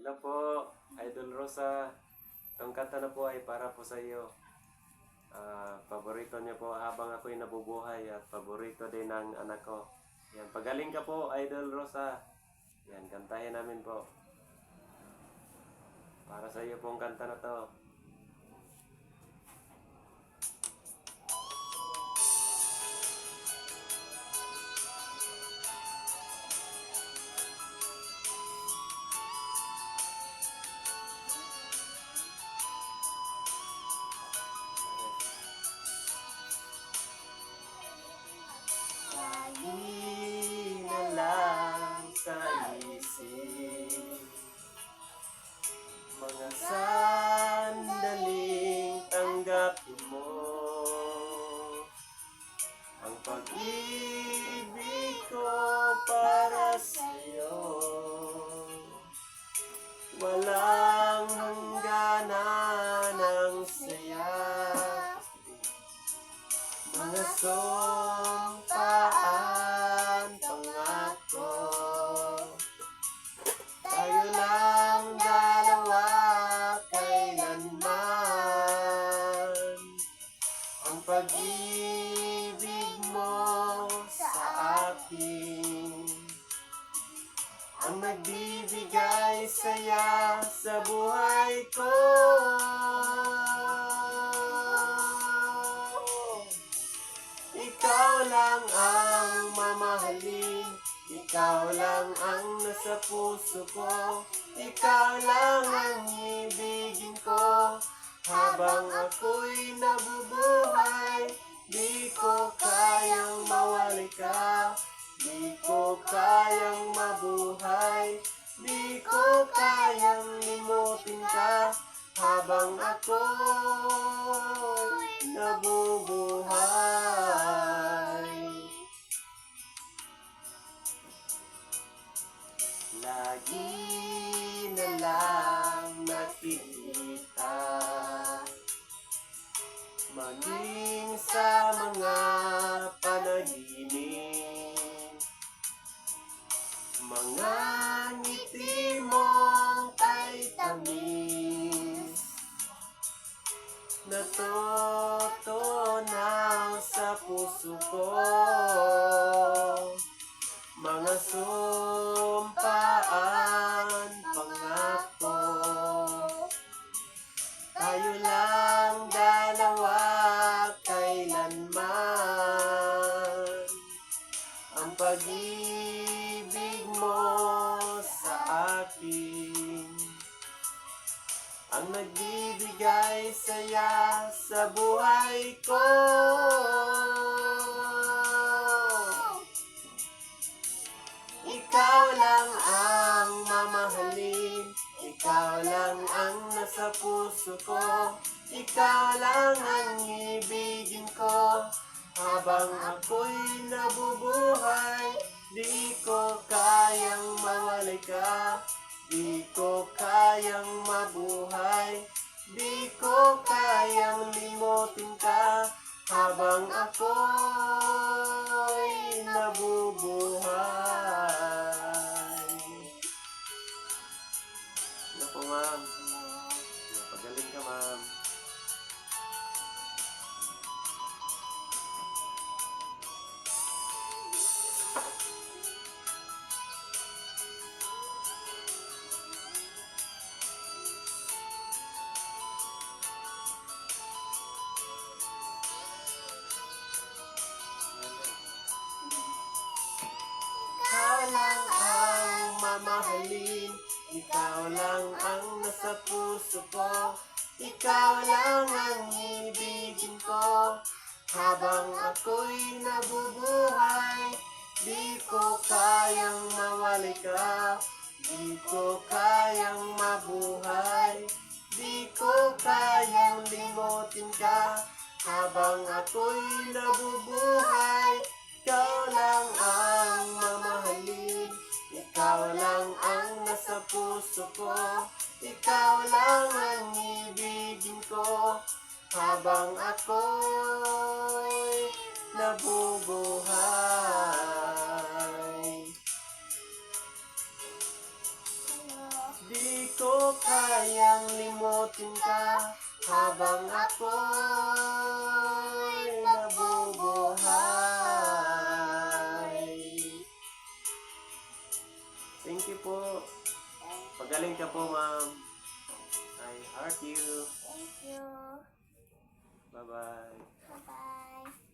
Hello po, Idol Rosa. Itong kanta na po ay para po sa iyo. Paborito niyo po habang ako'y nabubuhay at paborito din ng anak ko. Yan, pagaling ka po, Idol Rosa. Yan, kantahin namin po. Para sa iyo pong kanta na to. Lagi na lang sa isip mga sandaling tanggapin mo ang pag-ibig ko para sa'yo. Walang hangganan ng saya, mga sumpaan, pangako. Tayo lang dalawa kailanman. Ang pag-ibig mo sa akin ang nagbibigay saya sa buhay ko. Ikaw lang ang mamahalin, ikaw lang ang nasa puso ko, ikaw lang ang ibigin ko. Habang ako'y nabubuhay, di ko kayang mawali ka, di ko kayang mabuhay, di ko kayang limutin ka. Habang ako'y nabubuhay, lagi na lang nakikita, maging sa mga panaginip, mga ngiti mong kay tamis, natutunaw sa puso ko. Mga sumpaan, pangako. Tayo lang dalawa kailanman. Ang pag-ibig mo sa akin ang nagbibigay saya sa buhay ko. Ikaw lang ang mamahalin, ikaw lang ang nasa puso ko, ikaw lang ang ibigin ko. Habang ako'y nabubuhay, di ko kayang mawali ka, di ko kayang mabuhay, di ko kayang limutin ka. Habang ako'y nabubuhay. Ano po, ma'am? Napagaling ka, ma'am. Ikaw lang ang mamahalin, ikaw lang ang nasa puso ko, ikaw lang ang ibigin ko. Habang ako'y nabubuhay, di ko kayang mawali ka, di ko kayang mabuhay, di ko kayang limutin ka. Habang ako'y nabubuhay, ikaw lang ang mamahalin, ikaw lang ang nasa puso ko, ikaw lang ang ibigin ko. Habang ako'y nabubuhay, di ko kayang limutin ka habang ako'y nabubuhay. Thank you po. Pagaling ka po, ma'am. I heart you. Thank you. Bye-bye. Bye-bye.